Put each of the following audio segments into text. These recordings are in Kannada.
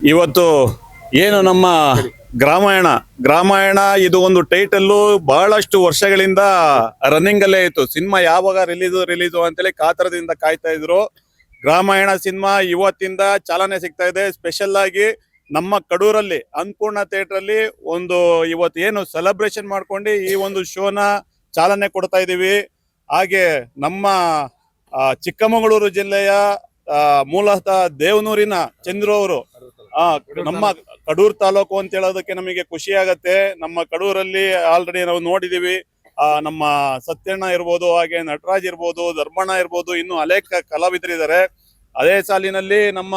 ಇವತ್ತು ಏನು ನಮ್ಮ ಗ್ರಾಮಾಯಣ ಗ್ರಾಮಾಯಣ ಇದು ಒಂದು ಟೈಟಲ್ಲು ಬಹಳಷ್ಟು ವರ್ಷಗಳಿಂದ ರನ್ನಿಂಗ್ ಅಲ್ಲೇ ಇತ್ತು. ಸಿನಿಮಾ ಯಾವಾಗ ರಿಲೀಸು ಅಂತೇಳಿ ಕಾತರದಿಂದ ಕಾಯ್ತಾ ಇದ್ರು. ಗ್ರಾಮಾಯಣ ಸಿನಿಮಾ ಇವತ್ತಿಂದ ಚಾಲನೆ ಸಿಗ್ತಾ ಇದೆ. ಸ್ಪೆಷಲ್ ಆಗಿ ನಮ್ಮ ಕಡೂರಲ್ಲಿ ಅನ್ನಪೂರ್ಣ ಥಿಯೇಟರ್ ಅಲ್ಲಿ ಒಂದು ಇವತ್ತು ಏನು ಸೆಲೆಬ್ರೇಷನ್ ಮಾಡ್ಕೊಂಡು ಈ ಒಂದು ಶೋನ ಚಾಲನೆ ಕೊಡ್ತಾ ಇದೀವಿ. ಹಾಗೆ ನಮ್ಮ ಚಿಕ್ಕಮಗಳೂರು ಜಿಲ್ಲೆಯ ಮೂಲತಃ ದೇವನೂರಿನ ಚಂದ್ರು ಅವರು ನಮ್ಮ ಕಡೂರ್ ತಾಲೂಕು ಅಂತ ಹೇಳೋದಕ್ಕೆ ನಮಗೆ ಖುಷಿ ಆಗತ್ತೆ. ನಮ್ಮ ಕಡೂರಲ್ಲಿ ಆಲ್ರೆಡಿ ನಾವು ನೋಡಿದೀವಿ. ನಮ್ಮ ಸತ್ಯಣ್ಣ ಇರ್ಬೋದು, ಹಾಗೆ ನಟರಾಜ್ ಇರ್ಬೋದು, ಧರ್ಮಣ್ಣ ಇರ್ಬೋದು, ಇನ್ನು ಅನೇಕ ಕಲಾವಿದರಿದ್ದಾರೆ. ಅದೇ ಸಾಲಿನಲ್ಲಿ ನಮ್ಮ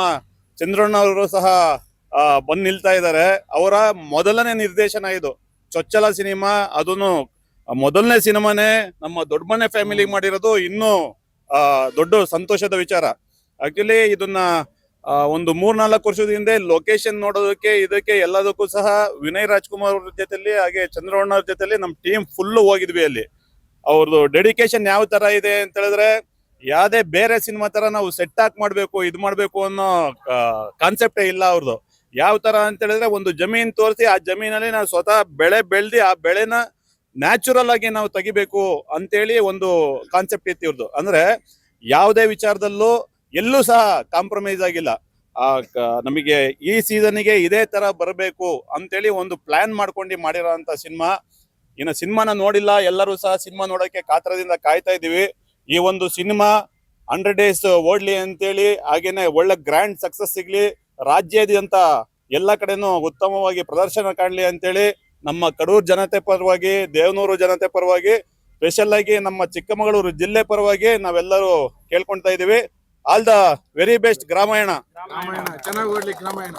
ಚಂದ್ರಣ್ಣ ಅವರು ಸಹ ಬಂದು ನಿಲ್ತಾ ಇದ್ದಾರೆ. ಅವರ ಮೊದಲನೇ ನಿರ್ದೇಶನ ಇದು ಚೊಚ್ಚಲ ಸಿನಿಮಾ. ಅದನ್ನು ಮೊದಲನೇ ಸಿನಿಮಾನೇ ನಮ್ಮ ದೊಡ್ಡ ಮನೆ ಫ್ಯಾಮಿಲಿ ಮಾಡಿರೋದು ಇನ್ನೂ ದೊಡ್ಡ ಸಂತೋಷದ ವಿಚಾರ. ಆಕ್ಚುಲಿ ಇದನ್ನ ಒಂದು 3-4 ವರ್ಷದ ಹಿಂದೆ ಲೊಕೇಶನ್ ನೋಡೋದಕ್ಕೆ ಇದಕ್ಕೆ ಎಲ್ಲದಕ್ಕೂ ಸಹ ವಿನಯ್ ರಾಜ್ಕುಮಾರ್ ಅವ್ರ ಜೊತೆಲಿ ಹಾಗೆ ಚಂದ್ರವಣ್ಣ ಅವ್ರ ಜೊತೆಲಿ ನಮ್ಮ ಟೀಮ್ ಫುಲ್ ಹೋಗಿದ್ವಿ. ಅಲ್ಲಿ ಅವ್ರದ್ದು ಡೆಡಿಕೇಶನ್ ಯಾವ ತರ ಇದೆ ಅಂತ ಹೇಳಿದ್ರೆ, ಯಾವ್ದೇ ಬೇರೆ ಸಿನಿಮಾ ತರ ನಾವು ಸೆಟ್ ಹಾಕ್ ಮಾಡ್ಬೇಕು ಇದು ಮಾಡ್ಬೇಕು ಅನ್ನೋ ಕಾನ್ಸೆಪ್ಟೇ ಇಲ್ಲ ಅವ್ರದ್ದು. ಯಾವ ತರ ಅಂತ ಹೇಳಿದ್ರೆ, ಒಂದು ಜಮೀನ್ ತೋರಿಸಿ ಆ ಜಮೀನಲ್ಲಿ ನಾವು ಸ್ವತಃ ಬೆಳೆ ಬೆಳೆದಿ ಆ ಬೆಳೆನ ನ್ಯಾಚುರಲ್ ಆಗಿ ನಾವು ತೆಗಿಬೇಕು ಅಂತೇಳಿ ಒಂದು ಕಾನ್ಸೆಪ್ಟ್ ಇತ್ತು ಇವ್ರದ್ದು. ಅಂದ್ರೆ ಯಾವುದೇ ವಿಚಾರದಲ್ಲೂ ಎಲ್ಲೂ ಸಹ ಕಾಂಪ್ರಮೈಸ್ ಆಗಿಲ್ಲ. ನಮಗೆ ಈ ಸೀಸನ್ಗೆ ಇದೇ ತರ ಬರಬೇಕು ಅಂತೇಳಿ ಒಂದು ಪ್ಲಾನ್ ಮಾಡ್ಕೊಂಡು ಮಾಡಿರೋ ಅಂತ ಸಿನಿಮಾ. ಇನ್ನು ಸಿನಿಮಾನ ನೋಡಿಲ್ಲ ಎಲ್ಲರೂ ಸಹ ಸಿನಿಮಾ ನೋಡೋಕೆ ಕಾತರದಿಂದ ಕಾಯ್ತಾ ಇದೀವಿ. ಈ ಒಂದು ಸಿನಿಮಾ 100 days ಓಡ್ಲಿ ಅಂತೇಳಿ, ಹಾಗೇನೆ ಒಳ್ಳೆ ಗ್ರ್ಯಾಂಡ್ ಸಕ್ಸಸ್ ಸಿಗ್ಲಿ, ರಾಜ್ಯಾದ್ಯಂತ ಎಲ್ಲ ಕಡೆನೂ ಉತ್ತಮವಾಗಿ ಪ್ರದರ್ಶನ ಕಾಣಲಿ ಅಂತೇಳಿ ನಮ್ಮ ಕಡೂರು ಜನತೆ ಪರವಾಗಿ, ದೇವನೂರು ಜನತೆ ಪರವಾಗಿ, ಸ್ಪೆಷಲ್ ಆಗಿ ನಮ್ಮ ಚಿಕ್ಕಮಗಳೂರು ಜಿಲ್ಲೆ ಪರವಾಗಿ ನಾವೆಲ್ಲರೂ ಕೇಳ್ಕೊಳ್ತಾ ಇದೀವಿ. All the very best Gramayana. ಚೆನ್ನಾಗಿ ಓಡ್ಲಿ ಗ್ರಾಮಾಯಣ.